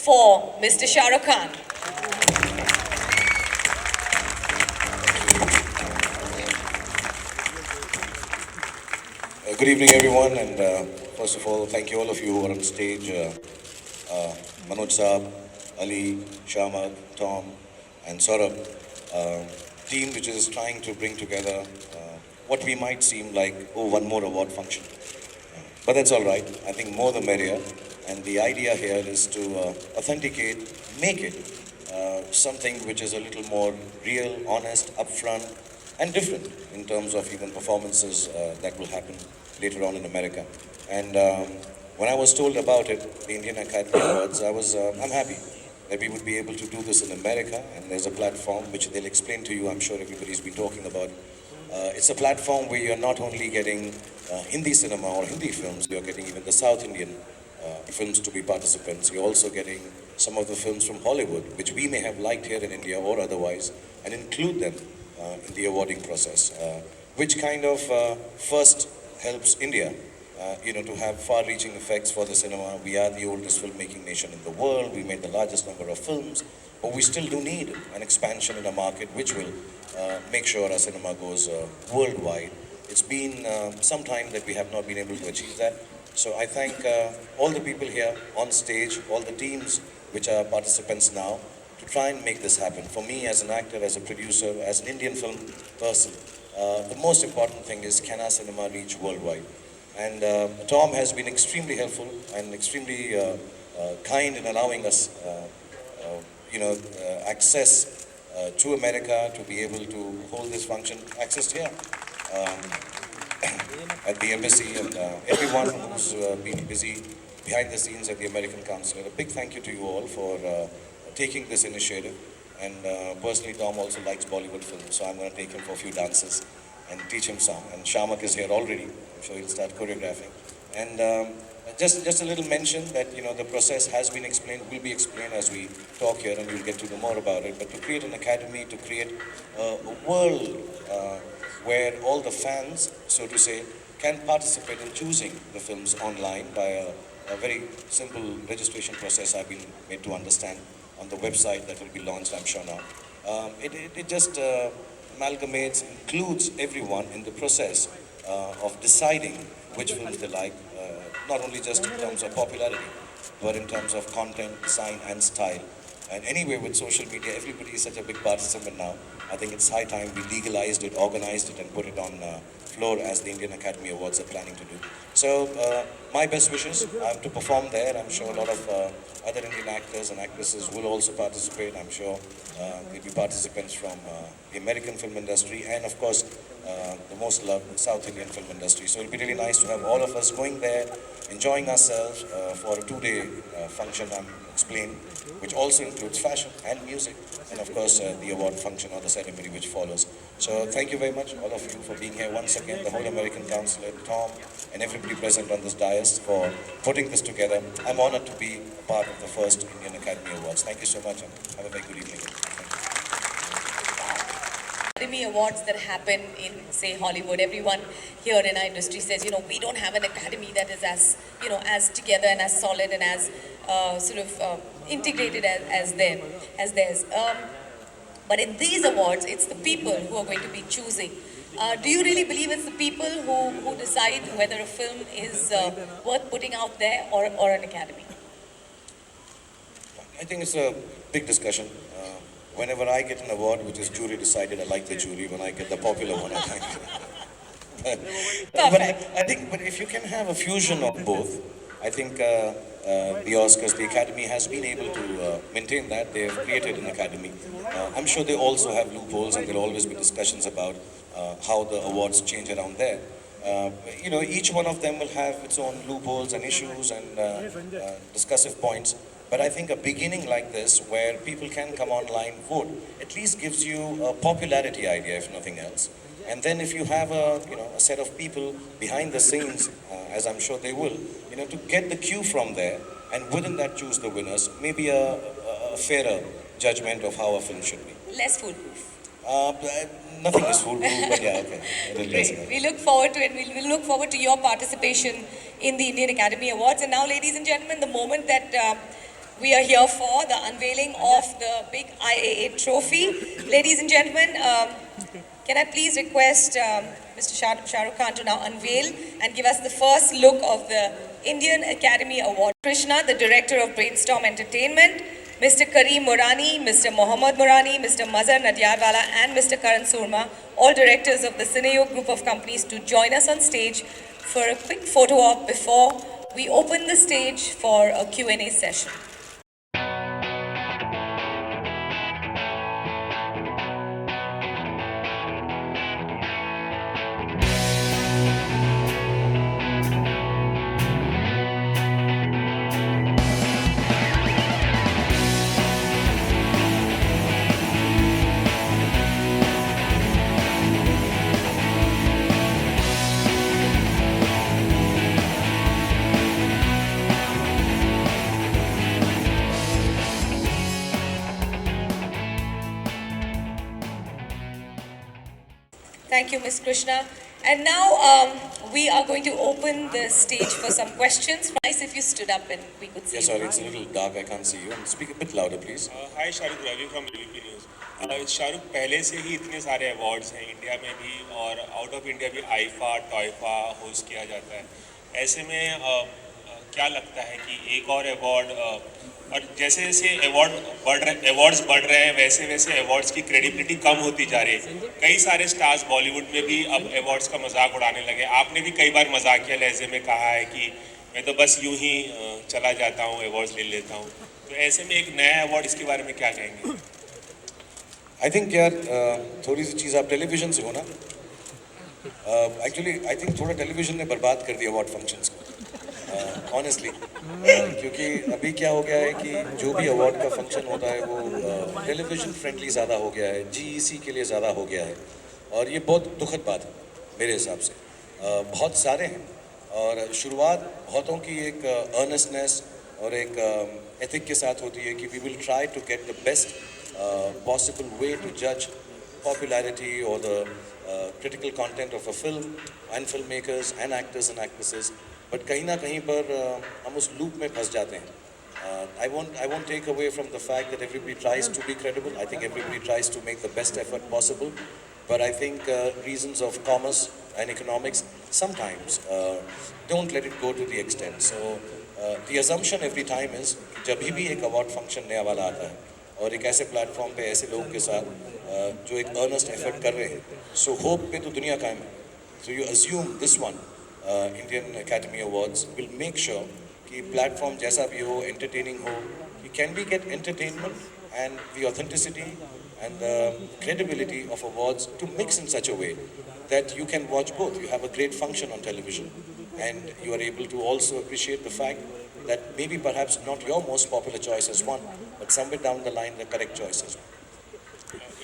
for Mr. Shah Rukh Khan. Good evening, everyone, and first of all, thank you all of you who are on stage. Manoj Saab, Ali, Shamad, Tom, and Saurabh. Team which is trying to bring together what we might seem like, oh, one more award function. But that's all right. I think more the merrier. And the idea here is to authenticate, make it something which is a little more real, honest, upfront, and different in terms of even performances that will happen later on in America. And when I was told about it, the Indian Academy Awards, I'm happy that we would be able to do this in America. And there's a platform which they'll explain to you. I'm sure everybody's been talking about. It's a platform where you're not only getting Hindi cinema or Hindi films, you're getting even the South Indian films to be participants. You're also getting some of the films from Hollywood, which we may have liked here in India or otherwise, and include them in the awarding process, which kind of first helps India, to have far-reaching effects for the cinema. We are the oldest filmmaking nation in the world. We made the largest number of films, but we still do need an expansion in a market which will make sure our cinema goes worldwide. It's been some time that we have not been able to achieve that. So I thank all the people here on stage, all the teams which are participants now, to try and make this happen. For me, as an actor, as a producer, as an Indian film person, the most important thing is, can our cinema reach worldwide? And Tom has been extremely helpful and extremely kind in allowing us, access to America to be able to hold this function, accessed here at the embassy, and everyone who's been busy behind the scenes at the American Consulate. A big thank you to you all for taking this initiative. And personally, Tom also likes Bollywood films, so I'm going to take him for a few dances and teach him some. And Shamak is here already. I'm sure he'll start choreographing. And just a little mention that, the process has been explained, will be explained as we talk here, and you'll get to know more about it. But to create an academy, to create a world where all the fans, so to say, can participate in choosing the films online by a very simple registration process I've been made to understand on the website that will be launched, I'm sure now. It just amalgamates, includes everyone in the process of deciding which films they like, not only just in terms of popularity, but in terms of content, design, and style. And anyway, with social media, everybody is such a big participant now. I think it's high time we legalized it, organized it, and put it on floor as the Indian Academy Awards are planning to do. So my best wishes to perform there. I'm sure a lot of other Indian actors and actresses will also participate. I'm sure there'll be participants from the American film industry and, of course, the most loved South Indian film industry. So it'll be really nice to have all of us going there, enjoying ourselves for a two-day function, I'm explaining, which also includes fashion and music, and of course the award function or the ceremony which follows. So thank you very much, all of you, for being here once again, the whole American Consulate, Tom, and everybody present on this dais for putting this together. I'm honored to be a part of the first Indian Academy Awards. Thank you so much, and have a very good evening. Academy Awards that happen in, say, Hollywood, everyone here in our industry says, we don't have an academy that is as together and as solid and as integrated as theirs. But in these awards, it's the people who are going to be choosing. Do you really believe it's the people who decide whether a film is worth putting out there or an academy? I think it's a big discussion. Whenever I get an award which is jury decided, I like the jury. When I get the popular one, I like it. But if you can have a fusion of both, I think the Oscars, the Academy has been able to maintain that. They have created an academy. I'm sure they also have loopholes, and there'll always be discussions about how the awards change around there. Each one of them will have its own loopholes and issues and discussive points. But I think a beginning like this, where people can come online, vote, at least gives you a popularity idea, if nothing else. And then if you have a set of people behind the scenes, as I'm sure they will, to get the cue from there, and within that choose the winners, maybe a fairer judgment of how a film should be. Less foolproof. Nothing is foolproof, but yeah, okay. Great. We look forward to it. We'll look forward to your participation in the Indian Academy Awards. And now, ladies and gentlemen, the moment that we are here for the unveiling of the big IAA trophy. Ladies and gentlemen, can I please request Mr. Shah Rukh Khan to now unveil and give us the first look of the Indian Academy Award. Krishna, the director of Brainstorm Entertainment, Mr. Kareem Morani, Mr. Mohammad Morani, Mr. Mazhar Nadyarwala and Mr. Karan Surma, all directors of the Cineyog group of companies, to join us on stage for a quick photo op before we open the stage for a Q&A session. Thank you, Ms. Krishna. And now we are going to open the stage for some questions. Nice if you stood up and we could see Yeah, you. sorry, it's a little dark. I can't see you. Speak a bit louder, please. Hi Shahrukh, Ravi from UP news. Shahrukh, पहले से ही इतने सारे awards हैं India में भी और out of India भी IIFA TOIFA host किया जाता है। ऐसे में क्या लगता है कि एक और अवार्ड और जैसे जैसे अवार्ड्स बढ़ रहे हैं वैसे वैसे अवार्ड्स की क्रेडिबिलिटी कम होती जा रही है। कई सारे स्टार्स बॉलीवुड में भी अब अवार्ड्स का मजाक उड़ाने लगे। आपने भी कई बार मजाकिया लहजे में कहा है कि मैं तो बस यूं ही चला जाता हूं, अवार्ड्स ले लेता हूं। तो ऐसे में एक नया अवार्ड, इसके बारे में क्या कहेंगे? आई थिंक यार थोड़ी सी चीज़ आप टेलीविजन से हो ना। एक्चुअली आई थिंक थोड़ा टेलीविजन ने बर्बाद कर दिया अवार्ड फंक्शंस को, ऑनेस्टली। क्योंकि अभी क्या हो गया है कि जो भी अवार्ड का फंक्शन होता है वो टेलीविजन फ्रेंडली ज़्यादा हो गया है, जीईसी के लिए ज़्यादा हो गया है, और ये बहुत दुखद बात है मेरे हिसाब से। बहुत सारे हैं और शुरुआत बहुतों की एक अर्नेस्टनेस और एक एथिक के साथ होती है कि we will try to get the best possible way to judge popularity or the critical content of a film and filmmakers and actors and actresses, but kahin na kahin par hum us loop mein phas jate hain. I won't take away from the fact that everybody tries to be credible. I think everybody tries to make the best effort possible, but I think reasons of commerce and economics sometimes don't let it go to the extent. So the assumption every time is jab bhi ek award function naya wala aata hai और एक ऐसे platform पे ऐसे लोगों के साथ जो एक अर्नेस्ट एफर्ट कर रहे हैं, सो होप पे तो दुनिया कायम है। So you assume this one Indian academy awards will make sure कि प्लेटफॉर्म जैसा भी हो, एंटरटेनिंग हो, you can be get entertainment and the authenticity and the credibility of awards to mix in such a way that you can watch both. You have a great function on television and you are able to also appreciate the fact that maybe perhaps not your most popular choice is one, but somewhere down the line the correct choice is one.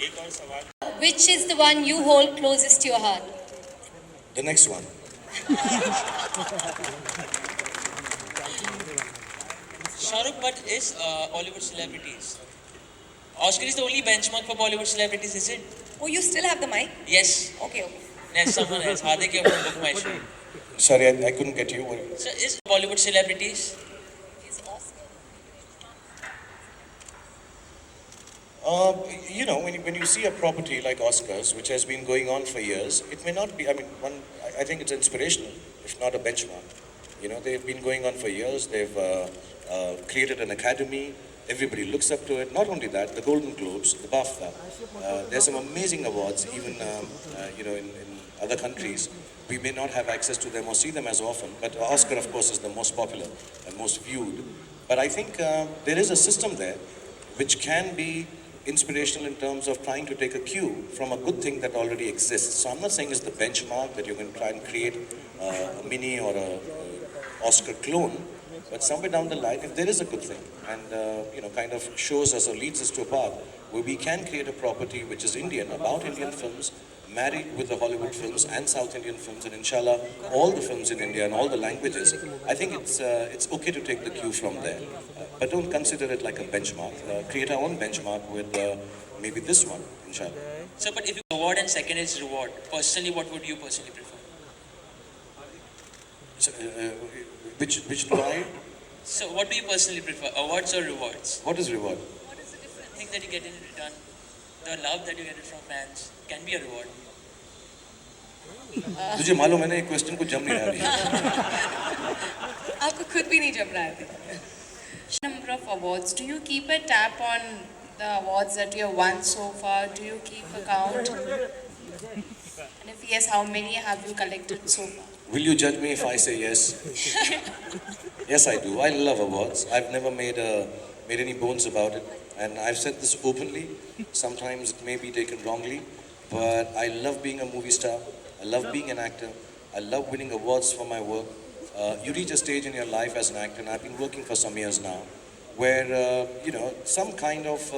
एक और सवाल, Which is the one you hold closest to your heart? The next one. Shahrukh, what is Bollywood celebrities? Oscar is the only benchmark for Bollywood celebrities, is it? Oh, you still have the mic? Yes. Okay, okay. There's someone else. Hardik, you have to book my show. Sorry, I couldn't get you. So, is Bollywood celebrities? Is Oscar? You know, when you see a property like Oscars, which has been going on for years, it may not be, I mean, I think it's inspirational, if not a benchmark. You know, they've been going on for years. They've created an academy. Everybody looks up to it. Not only that, the Golden Globes, the BAFTA. There's some amazing awards, even you know, in other countries. We may not have access to them or see them as often, but Oscar, of course, is the most popular and most viewed. But I think there is a system there which can be inspirational in terms of trying to take a cue from a good thing that already exists. So I'm not saying it's the benchmark that you can try and create a mini or a Oscar clone, but somewhere down the line, if there is a good thing and you know, kind of shows us or leads us to a path where we can create a property which is Indian, about Indian films, married with the Hollywood films and South Indian films, and inshallah all the films in India and all the languages, I think it's okay to take the cue from there, but don't consider it like a benchmark. Create our own benchmark with maybe this one, inshallah. So, but if you award and second is reward, personally, what would you personally prefer? So, which do I? So what do you personally prefer, awards or rewards? What is reward? What is the different thing that you get in return? The love that you get it from fans can be a reward. तुझे मालूम है ना, ये question को जम नहीं रहा अभी. आपको खुद भी नहीं जम रहा है. Number of awards. Do you keep a tab on the awards that you have won so far? Do you keep a count? And if yes, how many have you collected so far? Will you judge me if I say yes? Yes, I do. I love awards. I've never made any bones about it, and I've said this openly. Sometimes it may be taken wrongly, but I love being a movie star. I love being an actor. I love winning awards for my work. You reach a stage in your life as an actor, and I've been working for some years now, where some kind of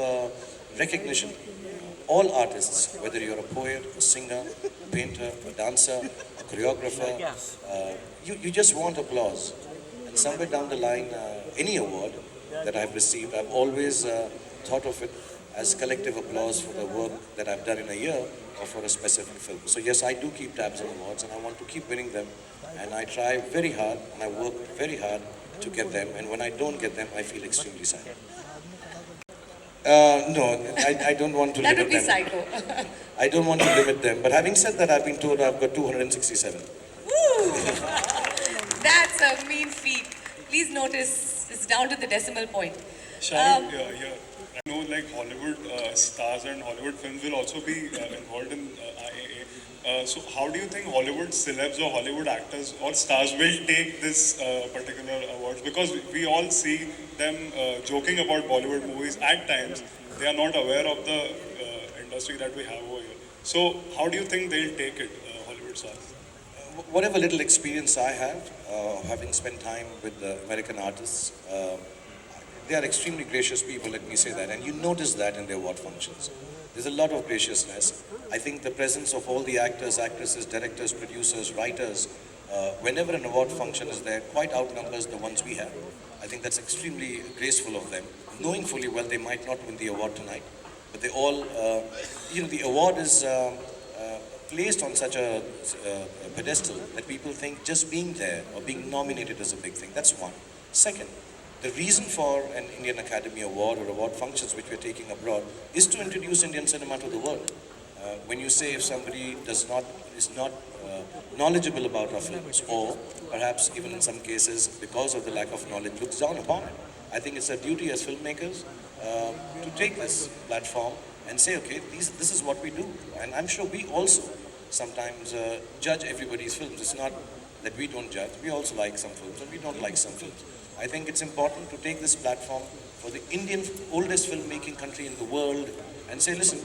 recognition. All artists, whether you're a poet, a singer, a painter, a dancer, a choreographer, you just want applause. And somewhere down the line, any award that I've received, I've always thought of it as collective applause for the work that I've done in a year or for a specific film. So yes, I do keep tabs on awards, and I want to keep winning them. And I try very hard, and I work very hard to get them. And when I don't get them, I feel extremely sad. No, I don't want to That limit would be them. psycho. I don't want to limit them. But having said that, I've been told I've got 267. Woo! That's a mean feat. Please notice it's down to the decimal point. Shahrukh, I know like Hollywood stars and Hollywood films will also be involved in IAA. So how do you think Hollywood celebs or Hollywood actors or stars will take this particular awards? Because we all see them joking about Bollywood movies at times. They are not aware of the industry that we have over here. So how do you think they'll take it, Hollywood stars? Whatever little experience I have, having spent time with the American artists, they are extremely gracious people, let me say that. And you notice that in their award functions. There's a lot of graciousness. I think the presence of all the actors, actresses, directors, producers, writers, whenever an award function is there, quite outnumbers the ones we have. I think that's extremely graceful of them, knowing fully well they might not win the award tonight, but they all, the award is placed on such a pedestal that people think just being there or being nominated is a big thing. That's one. Second, the reason for an Indian Academy Award or award functions which we're taking abroad is to introduce Indian cinema to the world. When you say if somebody is not knowledgeable about our films, or perhaps even in some cases because of the lack of knowledge looks down upon it, I think it's a duty as filmmakers to take this platform and say, okay, this is what we do. And I'm sure we also sometimes judge everybody's films. It's not that we don't judge. We also like some films and we don't like some films. I think it's important to take this platform for the Indian oldest filmmaking country in the world and say, listen,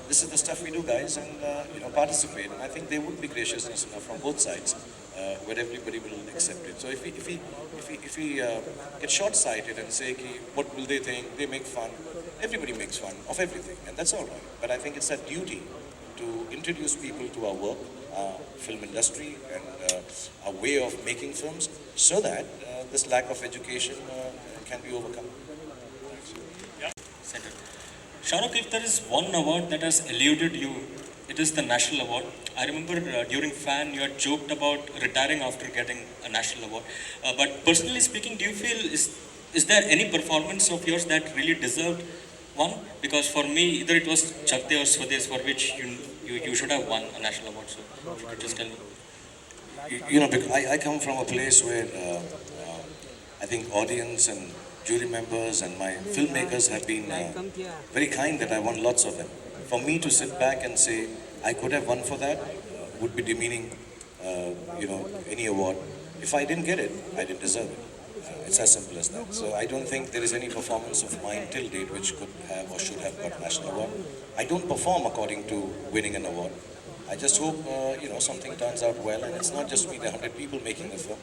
this is the stuff we do, guys, and participate. And I think there would be graciousness enough from both sides where everybody will accept it. So if we get short-sighted and say, what will they think? They make fun. Everybody makes fun of everything, and that's all right. But I think it's a duty to introduce people to our work, our film industry, and our way of making films, so that this lack of education can be overcome. Second. Shahrukh, if there is one award that has eluded you, it is the national award. I remember during Fan, you had joked about retiring after getting a national award. But personally speaking, do you feel, is there any performance of yours that really deserved one? Because for me, either it was Chak De or Swades, for which you should have won a national award. So if you could just tell me. Because I come from a place where I think audience and jury members and my filmmakers have been very kind that I won lots of them. For me to sit back and say I could have won for that would be demeaning, any award. If I didn't get it, I didn't deserve it. It's as simple as that. So I don't think there is any performance of mine till date which could have or should have got national award. I don't perform according to winning an award. I just hope, something turns out well, and it's not just me, there are 100 people making the film.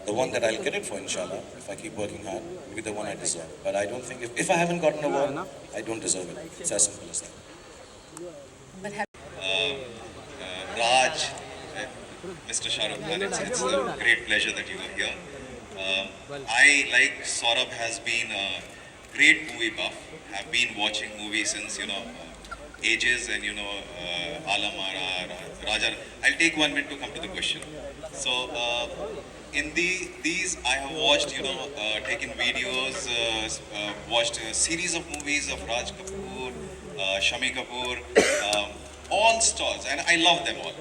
The one that I'll get it for, inshallah, if I keep working hard, will be the one I deserve. But I don't think, if I haven't gotten an award, I don't deserve it. It's as simple as that. Raj, Mr. Shah Rukh Khan, it's a great pleasure that you are here. I, like Saurabh, has been a great movie buff. Have been watching movies since, ages, and Alam Ara, Raja. I'll take 1 minute to come to the question. So, in these I have watched, taken videos, watched a series of movies of Raj Kapoor, Shami Kapoor, all stars, and I love them all.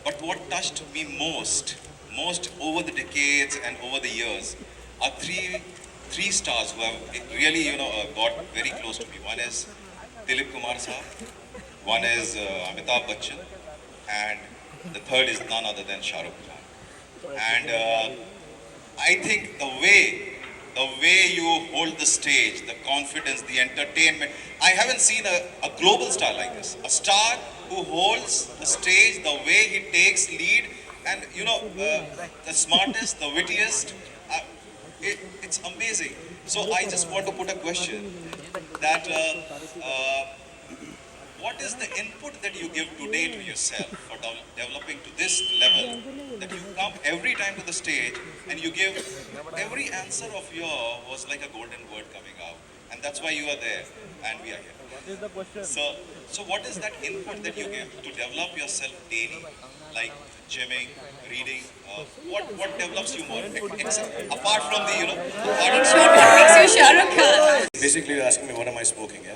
But what touched me most over the decades and over the years are three stars who have really, got very close to me. One is Dilip Kumar Saab, one is Amitabh Bachchan, and the third is none other than Shah Rukh Khan. And I think the way you hold the stage, the confidence, the entertainment. I haven't seen a global star like this. A star who holds the stage, the way he takes lead, and the smartest, the wittiest. It's amazing. So I just want to put a question that what is the input that you give today to yourself for developing to this level, that you come every time to the stage and you give every answer of your was like a golden word coming out, and that's why you are there and we are here. So what is that input that you give to develop yourself daily, like gymming, reading? What develops you more? Apart from the In short, what makes you Shah Rukh Khan? Basically, you're asking me what am I smoking, yeah?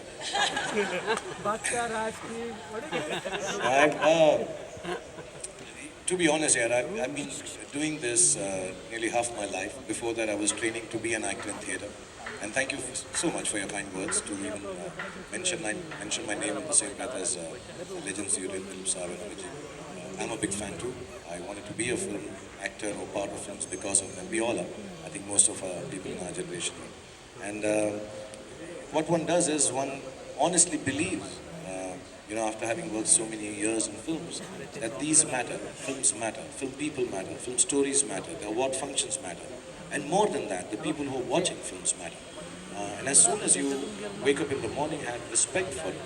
To be honest, yeah, I've been doing this nearly half my life. Before that, I was training to be an actor in theatre. And thank you so much for your kind words to even mention my name in the same breath as the legends you did, Dilip Saab and Vijay. I'm a big fan too. I wanted to be a film actor or part of films because of them. We all are. I think most of our people in our generation are. And what one does is one honestly believes, after having worked so many years in films, that these matter, films matter, film people matter, film stories matter, the award functions matter. And more than that, the people who are watching films matter. And as soon as you wake up in the morning, have respect for it,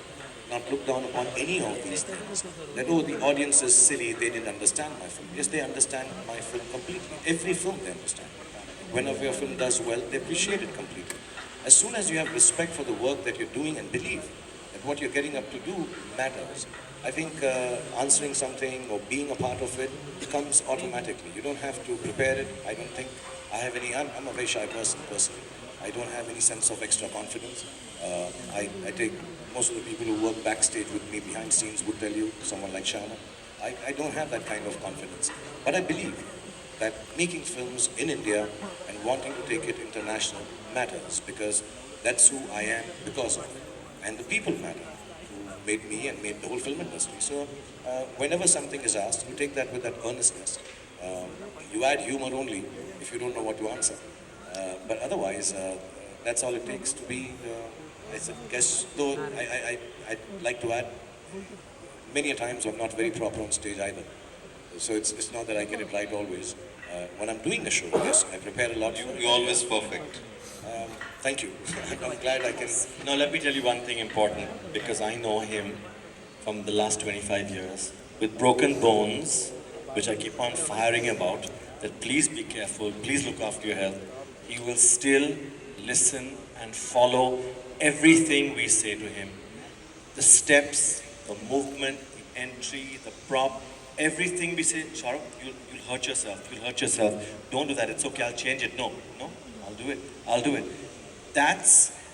not look down upon any of these things. That, oh, the audience is silly, they didn't understand my film. Yes, they understand my film completely. Every film they understand. Whenever your film does well, they appreciate it completely. As soon as you have respect for the work that you're doing and believe that what you're getting up to do matters, I think answering something or being a part of it comes automatically. You don't have to prepare it. I don't think I have any, I'm a very shy person personally. I don't have any sense of extra confidence. I take most of the people who work backstage with me behind scenes would tell you, someone like Shana, I don't have that kind of confidence. But I believe that making films in India and wanting to take it international matters, because that's who I am because of it. And the people matter who made me and made the whole film industry. So whenever something is asked, you take that with that earnestness. You add humor only if you don't know what to answer. But otherwise, that's all it takes to be, I guess, though I'd like to add, many a times I'm not very proper on stage either. So it's not that I get it right always. When I'm doing a show, yes, I prepare a lot. You're always perfect. Thank you. I'm glad I can. Now let me tell you one thing important, because I know him from the last 25 years. With broken bones, which I keep on firing about, that please be careful, please look after your health. He will still listen and follow everything we say to him. The steps, the movement, the entry, the prop, everything we say, Shahrukh, you'll hurt yourself, don't do that, it's okay, I'll change it. No, I'll do it.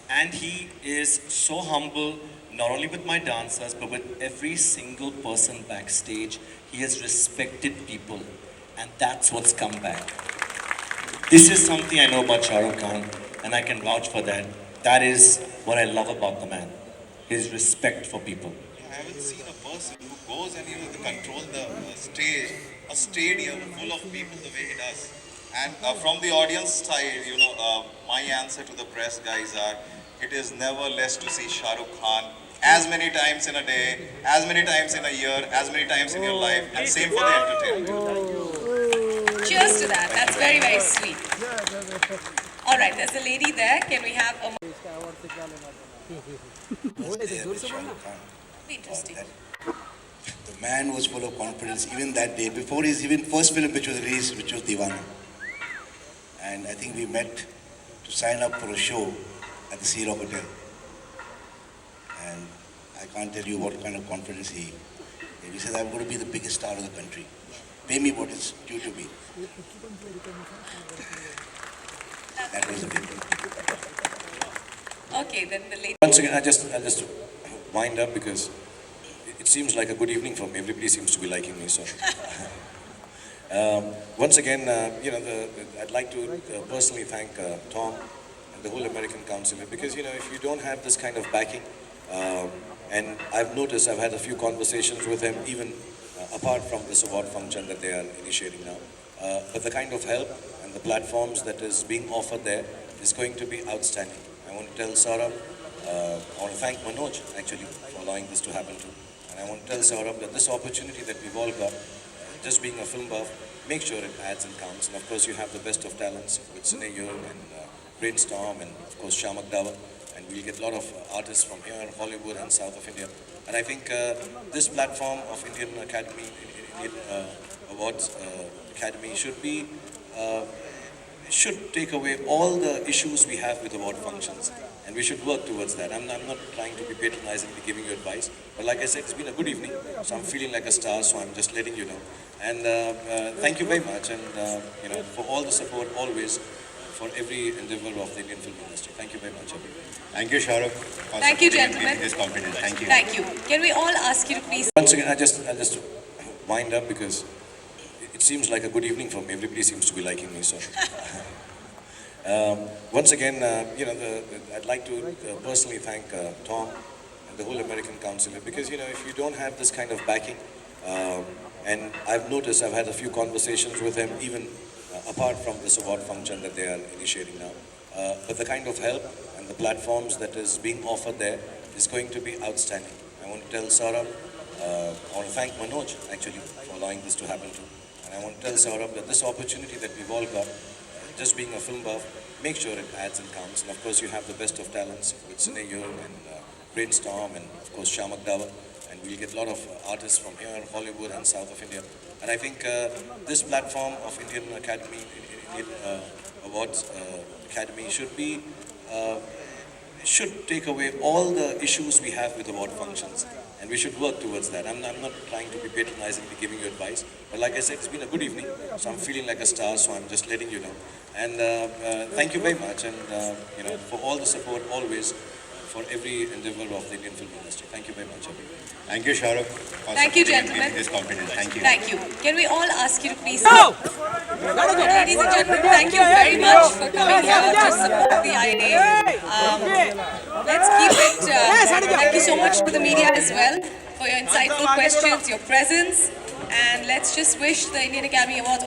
And he is so humble, not only with my dancers, but with every single person backstage. He has respected people, and that's what's come back. This is something I know about Shah Rukh Khan, and I can vouch for that. That is what I love about the man, his respect for people. I haven't seen a person who goes and control the stage, a stadium full of people the way he does. And from the audience side, my answer to the press guys are, it is never less to see Shah Rukh Khan as many times in a day, as many times in a year, as many times in your life, and same for the entertainment. Cheers to that. That's very, very sweet. All right, there's a lady there. Can we have a... Be interesting. The man was full of confidence even that day, before his even first film which was released, which was Deewana. And I think we met to sign up for a show at the Sea Rock Hotel. And I can't tell you what kind of confidence he said, I'm going to be the biggest star of the country. pay me what is due to me. That was a big thing. Okay, then the lady. Once again, I'll just wind up because it seems like a good evening for me. Everybody seems to be liking me, so. Once again, I'd like to personally thank Tom and the whole American Council because, if you don't have this kind of backing, and I've noticed, I've had a few conversations with him, even apart from this award function that they are initiating now. But the kind of help and the platforms that is being offered there is going to be outstanding. I want to tell Saurabh, I want to thank Manoj actually for allowing this to happen too. And I want to tell Saurabh that this opportunity that we've all got, just being a film buff, make sure it adds and counts. And of course, you have the best of talents with Cine Yur and Brainstorm and of course Shamak Dawa. And we'll get a lot of artists from here, Hollywood and South of India. And I think this platform of Indian Academy, Indian Awards Academy should take away all the issues we have with award functions. And we should work towards that. I'm not trying to be patronizingly giving you advice, but like I said, it's been a good evening, so I'm feeling like a star, so I'm just letting you know. And thank you very much, and for all the support always, for every endeavor of the Indian film industry. Thank you very much, everyone. Thank you, Shahrukh. Thank you, gentlemen. This confidence. Thank you. Thank you. Can we all ask you to please. Once again, I'll just wind up because it seems like a good evening for me. Everybody seems to be liking me, so. Once again, I'd like to personally thank Tom and the whole American Council because, if you don't have this kind of backing, and I've noticed, I've had a few conversations with him, even apart from this award function that they are initiating now. But the kind of help and the platforms that is being offered there is going to be outstanding. I want to tell Saurabh, I want to thank Manoj actually for allowing this to happen too. And I want to tell Saurabh that this opportunity that we've all got, just being a film buff, make sure it adds and counts. And of course, you have the best of talents with Cine Yur and Brainstorm and of course Shamak Dawa. And we'll get a lot of artists from here, Hollywood and South of India. And I think this platform of Indian Academy, Indian Awards Academy should take away all the issues we have with award functions. And we should work towards that. I'm not trying to be patronizingly giving you advice, but like I said, it's been a good evening, so I'm feeling like a star, so I'm just letting you know. And thank you very much, and for all the support always, for every endeavor of the Indian film industry. Thank you very much, everyone. Thank you, Shahrukh. Thank you, gentlemen. This confidence. Thank you. Thank you. Can we all ask you to please. Ladies and gentlemen, thank you very much for coming here to support the INA. Let's keep it. Thank you so much to the media as well for your insightful questions, your presence, and let's just wish the Indian Academy Awards